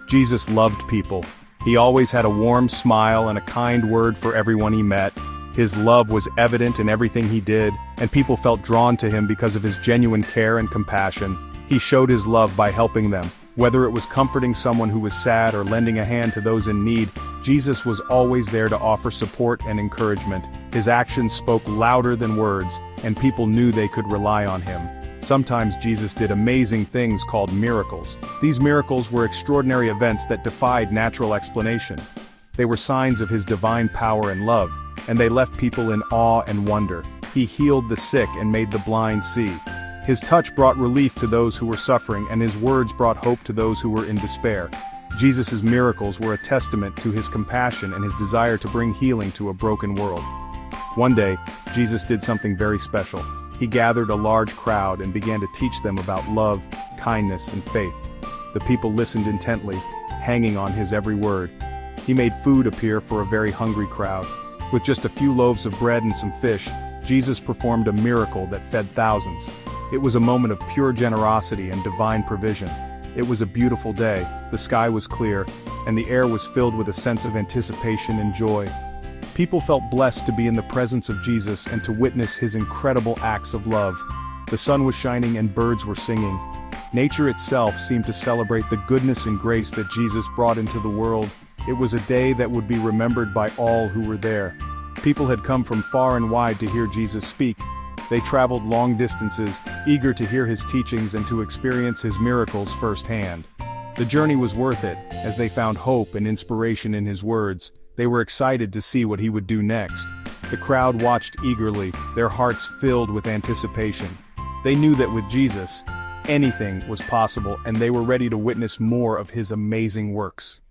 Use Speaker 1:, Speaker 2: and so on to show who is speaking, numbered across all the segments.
Speaker 1: Jesus loved people. He always had a warm smile and a kind word for everyone he met. His love was evident in everything he did, and people felt drawn to him because of his genuine care and compassion. He showed his love by helping them. Whether it was comforting someone who was sad or lending a hand to those in need, Jesus was always there to offer support and encouragement. His actions spoke louder than words, and people knew they could rely on him. Sometimes Jesus did amazing things called miracles. These miracles were extraordinary events that defied natural explanation. They were signs of his divine power and love, and they left people in awe and wonder. He healed the sick and made the blind see. His touch brought relief to those who were suffering, and his words brought hope to those who were in despair. Jesus' miracles were a testament to his compassion and his desire to bring healing to a broken world. One day, Jesus did something very special. He gathered a large crowd and began to teach them about love, kindness, and faith. The people listened intently, hanging on his every word. He made food appear for a very hungry crowd. With just a few loaves of bread and some fish, Jesus performed a miracle that fed thousands. It was a moment of pure generosity and divine provision. It was a beautiful day, the sky was clear, and the air was filled with a sense of anticipation and joy. People felt blessed to be in the presence of Jesus and to witness his incredible acts of love. The sun was shining and birds were singing. Nature itself seemed to celebrate the goodness and grace that Jesus brought into the world. It was a day that would be remembered by all who were there. People had come from far and wide to hear Jesus speak. They traveled long distances, eager to hear his teachings and to experience his miracles firsthand. The journey was worth it, as they found hope and inspiration in his words. They were excited to see what he would do next. The crowd watched eagerly, their hearts filled with anticipation. They knew that with Jesus, anything was possible, and they were ready to witness more of his amazing works.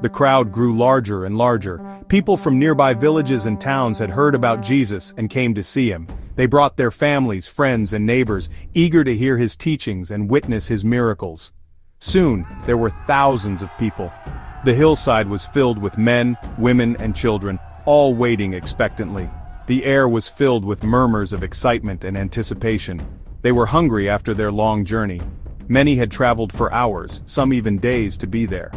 Speaker 1: The crowd grew larger and larger. People from nearby villages and towns had heard about Jesus and came to see him. They brought their families, friends, and neighbors, eager to hear his teachings and witness his miracles. Soon, there were thousands of people. The hillside was filled with men, women, and children, all waiting expectantly. The air was filled with murmurs of excitement and anticipation. They were hungry after their long journey. Many had traveled for hours, some even days, to be there.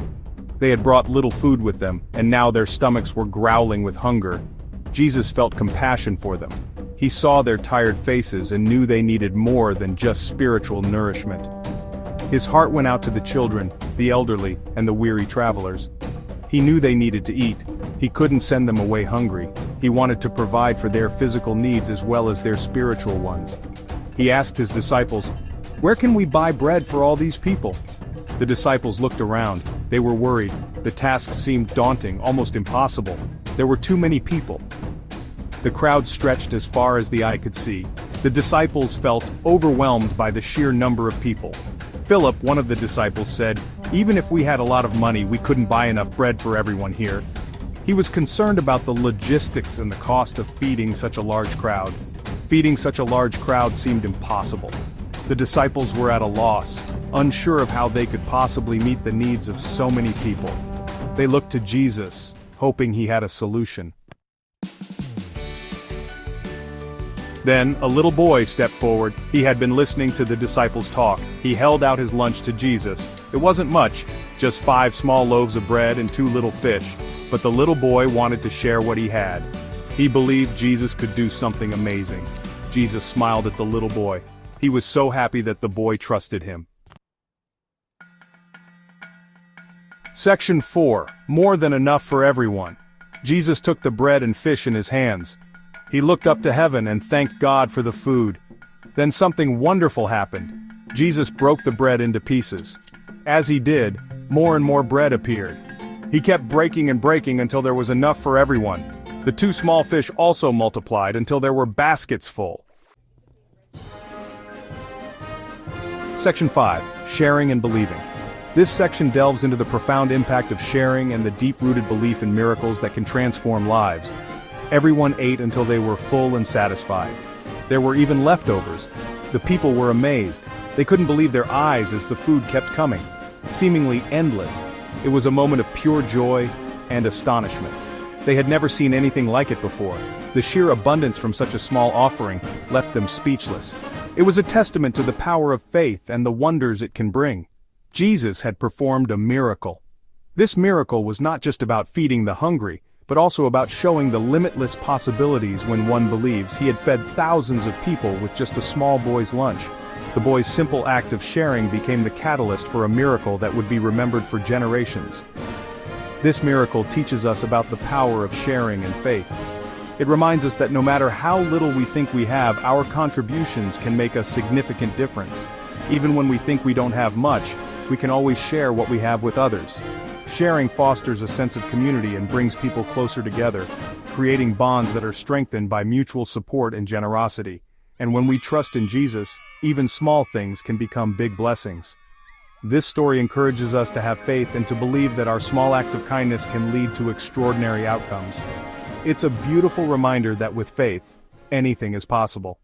Speaker 1: They had brought little food with them, and now their stomachs were growling with hunger. Jesus felt compassion for them. He saw their tired faces and knew they needed more than just spiritual nourishment. His heart went out to the children, the elderly, and the weary travelers. He knew they needed to eat. He couldn't send them away hungry. He wanted to provide for their physical needs as well as their spiritual ones. He asked his disciples, "Where can we buy bread for all these people?" The disciples looked around. They were worried. The task seemed daunting, almost impossible. There were too many people. The crowd stretched as far as the eye could see. The disciples felt overwhelmed by the sheer number of people. Philip, one of the disciples, said, "Even if we had a lot of money, we couldn't buy enough bread for everyone here." He was concerned about the logistics and the cost of feeding such a large crowd. Feeding such a large crowd seemed impossible. The disciples were at a loss, unsure of how they could possibly meet the needs of so many people. They looked to Jesus, hoping he had a solution. Then, a little boy stepped forward. He had been listening to the disciples talk. He held out his lunch to Jesus. It wasn't much, just 5 small loaves of bread and 2 little fish, but the little boy wanted to share what he had. He believed Jesus could do something amazing. Jesus smiled at the little boy. He was so happy that the boy trusted him. Section 4. More than enough for everyone. Jesus took the bread and fish in his hands. He looked up to heaven and thanked God for the food. Then something wonderful happened. Jesus broke the bread into pieces. As he did, more and more bread appeared. He kept breaking and breaking until there was enough for everyone. The 2 small fish also multiplied until there were baskets full. Section 5. Sharing and believing. This section delves into the profound impact of sharing and the deep-rooted belief in miracles that can transform lives. Everyone ate until they were full and satisfied. There were even leftovers. The people were amazed. They couldn't believe their eyes as the food kept coming. Seemingly endless. It was a moment of pure joy and astonishment. They had never seen anything like it before. The sheer abundance from such a small offering left them speechless. It was a testament to the power of faith and the wonders it can bring. Jesus had performed a miracle. This miracle was not just about feeding the hungry, but also about showing the limitless possibilities when one believes. He had fed thousands of people with just a small boy's lunch. The boy's simple act of sharing became the catalyst for a miracle that would be remembered for generations. This miracle teaches us about the power of sharing and faith. It reminds us that no matter how little we think we have, our contributions can make a significant difference. Even when we think we don't have much, we can always share what we have with others. Sharing fosters a sense of community and brings people closer together, creating bonds that are strengthened by mutual support and generosity. And when we trust in Jesus, even small things can become big blessings. This story encourages us to have faith and to believe that our small acts of kindness can lead to extraordinary outcomes. It's a beautiful reminder that with faith, anything is possible.